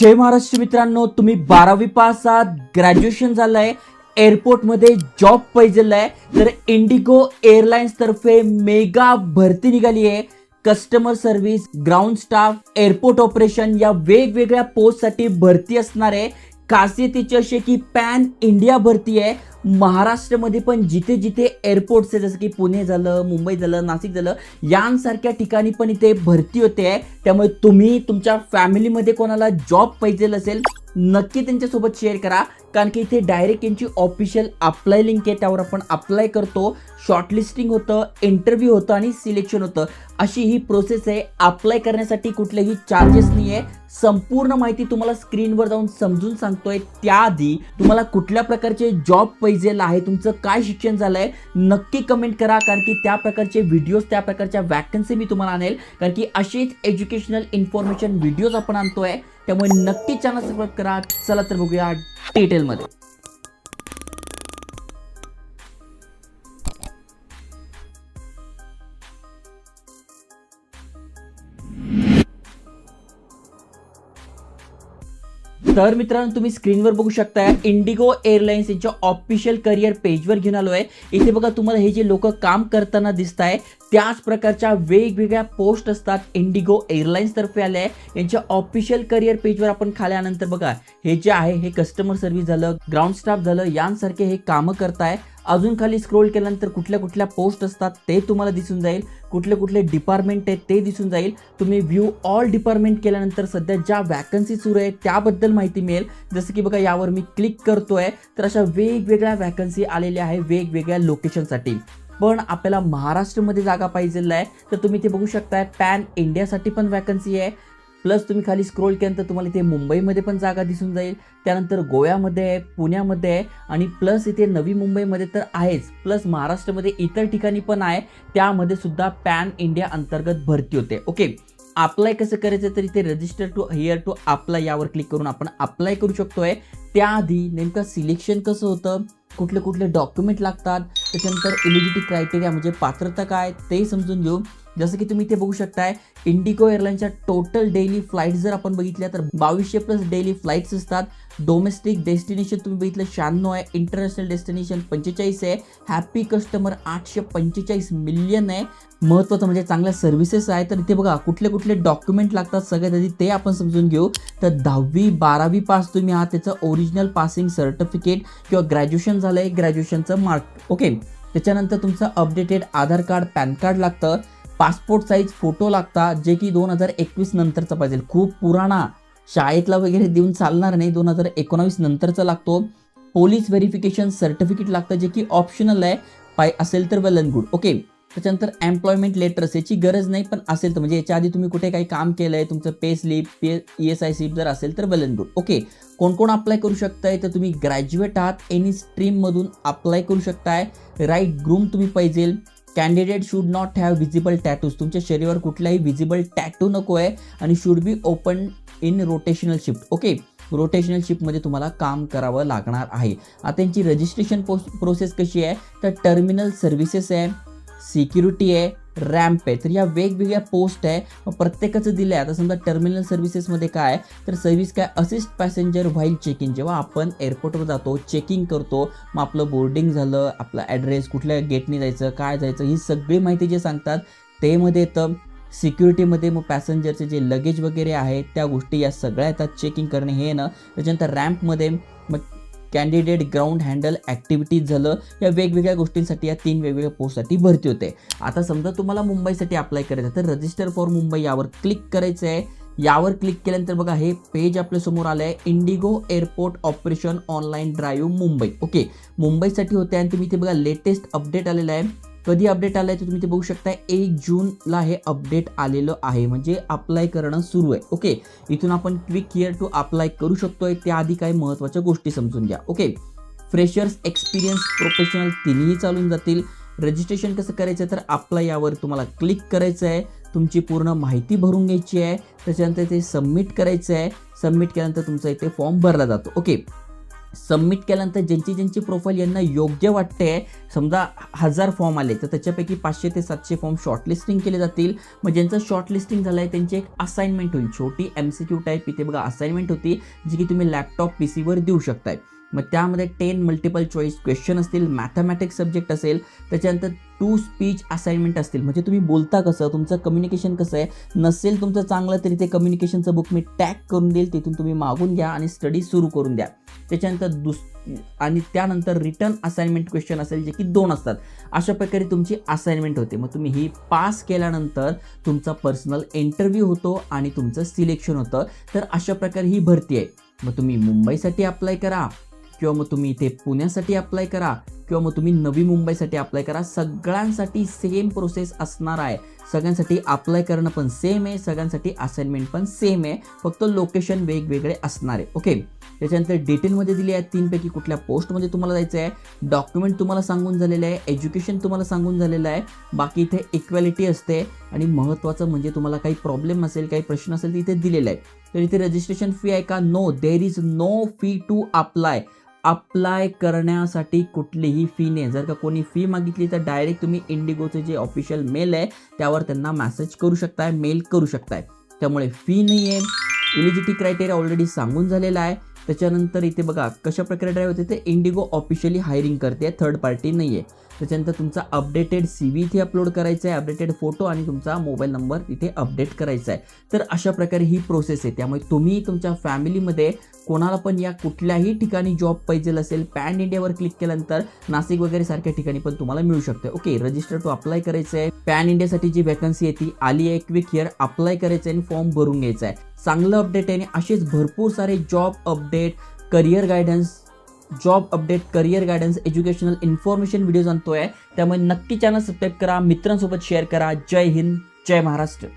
जय महाराष्ट्र मित्रांनो, तुम्ही 12वी पास आहात, ग्रॅज्युएशन झालंय, एअरपोर्टमध्ये जॉब पाहिजे आहे, तर इंडिगो एअरलाइन्स तर्फे मेगा भरती निघाली आहे. Customer service, ground staff, airport operation या वेगवेगळ्या पोस्टसाठी भरती असणार आहे. खासियतीची अशी की पॅन इंडिया भरती आहे. महाराष्ट्रामध्ये पण जिथे जिथे एअरपोर्ट्स आहे, जसं की पुणे झालं, मुंबई झालं, नाशिक झालं, यांसारख्या ठिकाणी पण इथे भरती होते आहे. त्यामुळे तुम्ही तुमच्या फॅमिलीमध्ये कोणाला जॉब पाहिजे असेल, नक्की त्यांच्यासोबत शेअर करा, कारण की इथे डायरेक्ट यांची ऑफिशियल अप्लाय लिंक आहे, त्यावर आपण अप्लाय करतो, शॉर्टलिस्टिंग होतं, इंटरव्ह्यू होतं आणि सिलेक्शन होतं. अशी ही प्रोसेस आहे. अप्लाय करण्यासाठी कुठलेही चार्जेस नाही आहे. संपूर्ण माहिती तुम्हाला स्क्रीनवर जाऊन समजून सांगतोय. त्याआधी तुम्हाला कुठल्या प्रकारचे जॉब पाहिजे आहे, तुमचं काय शिक्षण झालंय, नक्की कमेंट करा, कारण की त्या प्रकारचे व्हिडिओज, त्या प्रकारच्या वॅकन्सी मी तुम्हाला आणेल, कारण की अशीच एज्युकेशनल इन्फॉर्मेशन व्हिडिओज आपण आणतोय. त्यामुळे नक्की चॅनल सबस्क्राईब करा. चला तर बघूया डिटेलमध्ये. तर मित्रांनो, तुम्ही स्क्रीनवर बघू शकता, इंडिगो एअरलाइन्स यांच्या ऑफिशियल करिअर पेजवर घेऊन आलो आहे. इथे बघा, तुम्हाला हे जे लोक काम करताना दिसत आहे, त्याच प्रकारच्या वेगवेगळ्या पोस्ट असतात, इंडिगो एअरलाइन्स तर्फे आले आहे. यांच्या ऑफिशियल करिअर पेजवर आपण खाल्यानंतर बघा, हे जे आहे हे कस्टमर सर्व्हिस झालं, ग्राउंड स्टाफ झालं, यांसारखे हे कामं करताय. अजून खाली स्क्रोल केल्यानंतर कुठल्या कुठल्या पोस्ट असतात ते तुम्हाला दिसून जाईल, कुठले कुठले डिपार्टमेंट आहेत ते दिसून जाईल. तुम्ही व्ह्यू ऑल डिपार्टमेंट केल्यानंतर सध्या ज्या वॅकन्सी सुरू आहेत त्याबद्दल माहिती मिळेल. जसं की बघा, यावर मी क्लिक करतोय, तर अशा वेगवेगळ्या वॅकन्सी आलेल्या आहे वेगवेगळ्या लोकेशनसाठी. पण आपल्याला महाराष्ट्रामध्ये जागा पाहिजे आहे, तर तुम्ही इथे बघू शकताय पॅन इंडियासाठी पण वॅकन्सी आहे. प्लस तुम्ही खाली स्क्रोल केल्यानंतर तुम्हाला इथे मुंबईमध्ये पण जागा दिसून जाईल, त्यानंतर गोव्यामध्ये आहे, पुण्यामध्ये आहे, आणि प्लस इथे नवी मुंबईमध्ये तर आहेच, प्लस महाराष्ट्रामध्ये इतर ठिकाणी पण आहे, त्यामध्ये सुद्धा पॅन इंडिया अंतर्गत भरती होते. ओके, अप्लाय कसं करायचं, तर इथे register to here to apply यावर क्लिक करून आपण अप्लाय करू शकतोय. त्याआधी नेमकं सिलेक्शन कसं होतं, कुठले कुठले डॉक्युमेंट लागतात, त्याच्यानंतर एलिजिबिलिटी क्रायटेरिया म्हणजे पात्रता काय ते समजून घेऊ. जसं की तुम्ही इथे बघू शकताय, इंडिगो एअरलाइन्सच्या टोटल डेली फ्लाईट जर आपण बघितल्या तर 2200 प्लस डेली फ्लाईट्स असतात. डोमेस्टिक डेस्टिनेशन तुम्ही बघितलं 96 आहे, इंटरनॅशनल डेस्टिनेशन 45 आहे, हॅपी कस्टमर 845 मिलियन आहे. महत्त्वाचं म्हणजे चांगल्या सर्व्हिसेस आहे. तर इथे बघा, कुठले कुठले डॉक्युमेंट लागतात सगळ्यात आधी ते आपण समजून घेऊ. तर 10वी 12वी पास तुम्ही आहात, त्याचं ओरिजिनल पासिंग सर्टिफिकेट किंवा ग्रॅज्युएशन झालं आहे, ग्रॅज्युएशनचं मार्क. ओके, त्याच्यानंतर तुमचं अपडेटेड आधार कार्ड, पॅन कार्ड लागतं, पासपोर्ट साईज फोटो लागतात, जे की 2021 नंतरचा पाहिजे, खूप पुराणा शाळेतला वगैरे देऊन चालणार नाही, 2019 नंतरचा लागतो. पोलीस व्हेरिफिकेशन सर्टिफिकेट लागतं, जे की ऑप्शनल आहे, असेल तर वेल अँड गुड. ओके, त्याच्यानंतर एम्प्लॉयमेंट लेटर्स याची गरज नाही, पण असेल तर, म्हणजे याच्या आधी तुम्ही कुठे काही काम केलं आहे, तुमचं पे स्लिप, ESI स्लिप जर असेल तर वेल अँड गुड. ओके, कोण कोण अप्लाय करू शकताय, तर तुम्ही ग्रॅज्युएट आहात, एनी स्ट्रीममधून अप्लाय करू शकताय. राईट ग्रूम तुम्ही पाहिजे. Candidate should not have visible tattoos, तुमच्या शरीरावर कुठलाही विजिबल टॅटू नको आहे, आणि should be open in rotational shift. Okay, rotational शिफ्टमध्ये तुम्हाला काम करावं लागणार आहे. आता त्यांची रजिस्ट्रेशन प्रोसेस कशी आहे, तर टर्मिनल सर्व्हिसेस आहे, सिक्युरिटी आहे, रॅम्प आहे. तर या वेगवेगळ्या पोस्ट आहे, प्रत्येकाचं दिलं आहे. आता समजा टर्मिनल सर्व्हिसेसमध्ये काय, तर सर्व्हिस काय, assist passenger while check in. जेव्हा आपण एअरपोर्टवर जातो, चेकिंग करतो, मग आपलं बोर्डिंग झालं, आपला ॲड्रेस, कुठल्या गेटने जायचं, काय जायचं, ही सगळी माहिती जे सांगतात ते मध्ये येतं. सिक्युरिटीमध्ये मग पॅसेंजरचे जे लगेज वगैरे आहे त्या गोष्टी या सगळ्या येतात, चेकिंग करणे हे ना. त्याच्यानंतर रॅम्पमध्ये मग कॅन्डिडेट ग्राउंड हँडल ॲक्टिव्हिटीज झालं. या वेगवेगळ्या गोष्टींसाठी या 3 वेगवेगळ्या पोस्टसाठी भरती होते. आता समजा तुम्हाला मुंबईसाठी अप्लाय करायचं तर रजिस्टर फॉर मुंबई यावर क्लिक करायचं आहे. यावर क्लिक केल्यानंतर बघा, हे पेज आपल्यासमोर आलं आहे, Indigo airport operation online drive Mumbai. Okay, मुंबईसाठी होते, आणि तुम्ही इथे बघा लेटेस्ट अपडेट आलेलं आहे. कधी अपडेट आलं आहे तर तुम्ही ते बघू शकता, 1 जूनला हे अपडेट आलेलं आहे, म्हणजे अप्लाय करणं सुरू आहे. ओके, इथून आपण क्लिक हिअर टू अप्लाय करू शकतोय. त्याआधी काही महत्त्वाच्या गोष्टी समजून घ्या. ओके, फ्रेशर्स, एक्सपिरियन्स, प्रोफेशनल तिन्ही चालून जातील. रजिस्ट्रेशन कसं करायचं, तर अप्लाय यावर तुम्हाला क्लिक करायचं आहे, तुमची पूर्ण माहिती भरून घ्यायची आहे, त्याच्यानंतर ते सबमिट करायचं आहे. सबमिट केल्यानंतर तुमचा इथे फॉर्म भरला जातो. ओके, सबमिट केल्यानंतर ज्यांची प्रोफाईल यांना योग्य वाटते, समजा 1000 फॉर्म आले तर त्याच्यापैकी 500 ते 700 फॉर्म शॉर्टलिस्टिंग केले जातील. मग ज्यांचं शॉर्टलिस्टिंग झालं आहे त्यांची एक असाइनमेंट होईल, छोटी MCQ टाईप इथे बघा असाइनमेंट होती, जी की तुम्ही लॅपटॉप PCवर देऊ शकताय. मग त्यामध्ये 10 मल्टिपल चॉईस क्वेश्चन असतील, मॅथमॅटिक्स सब्जेक्ट असेल, त्याच्यानंतर 2 स्पीच असाइनमेंट असतील, म्हणजे तुम्ही बोलता कसं, तुमचं कम्युनिकेशन कसं आहे. नसेल तुमचं चांगलं तरी ते कम्युनिकेशनचं बुक मी टॅग करून देईल, तिथून तुम्ही मागून घ्या आणि स्टडी सुरू करून द्या. त्याच्यानंतर आणि त्यानंतर रिटर्न असाइनमेंट क्वेश्चन असेल, जे की 2 असतात. अशा प्रकारे तुमची असाइनमेंट होते. मग तुम्ही ही पास केल्यानंतर तुमचा पर्सनल इंटरव्ह्यू होतो आणि तुमचं सिलेक्शन होतं. तर अशा प्रकारे ही भरती आहे. मग तुम्ही मुंबईसाठी अप्लाय करा, किंवा मग तुम्ही इथे पुण्यासाठी अप्लाय करा, किंवा मग तुम्ही नवी मुंबईसाठी अप्लाय करा. सगळ्यांसाठी सेम प्रोसेस असणार आहे. सगळ्यांसाठी अप्लाय करणं पण सेम आहे, सगळ्यांसाठी असाइनमेंट पण सेम आहे, फक्त लोकेशन वेगवेगळे असणार आहे. ओके. त्याच्यानंतर डिटेलमध्ये दिली आहे 3 पैकी कुठल्या पोस्टमध्ये तुम्हाला जायचं आहे. डॉक्युमेंट तुम्हाला सांगून झालेलं आहे, एज्युकेशन तुम्हाला सांगून झालेलं आहे. बाकी इथे इक्वॅलिटी असते आणि महत्त्वाचं म्हणजे तुम्हाला काही प्रॉब्लेम असेल, काही प्रश्न असेल तर इथे दिलेलं आहे. तर इथे रजिस्ट्रेशन फी आहे का? No, there is no fee to apply. Apply करण्यासाठी कुठलीही फी नाही. जर का कोणी फी मागितली तर डायरेक्ट तुम्ही इंडिगोचे जे ऑफिशियल मेल आहे त्यावर त्यांना मेसेज करू शकताय, मेल करू शकताय. त्यामुळे फी नाही आहे. एलिजिबिलिटी क्रायटेरिया ऑलरेडी सांगून झालेला आहे. त्याच्यानंतर इथे बघा कशा प्रकारे ड्राईव्ह होते ते इंडिगो ऑफिशियली हायरिंग करते, थर्ड पार्टी नाही आहे. त्याच्यानंतर तुमचा अपडेटेड CV इथे अपलोड करायचा आहे, अपडेटेड फोटो आणि तुमचा मोबाईल नंबर इथे अपडेट करायचा आहे. तर अशा प्रकारे ही प्रोसेस आहे. त्यामुळे तुम्ही तुमच्या फॅमिलीमध्ये कोणाला पण या कुठल्याही ठिकाणी जॉब पाहिजे असेल, पॅन इंडियावर क्लिक केल्यानंतर नाशिक वगैरे सारख्या ठिकाणी पण तुम्हाला मिळू शकते. ओके. रजिस्टर टू अप्लाय करायचं आहे. पॅन इंडियासाठी जी वॅकन्सी आहे ती आली आहे, क्विक हिअर अप्लाय करायचं आहे आणि फॉर्म भरून घ्यायचा आहे. चांगलं अपडेट आहे आणि असेच भरपूर सारे job update, career guidance, educational information videos आणतोय. त्यामुळे नक्की चॅनल सबस्क्राईब करा, मित्रांसोबत शेअर करा. जय हिंद, जय महाराष्ट्र.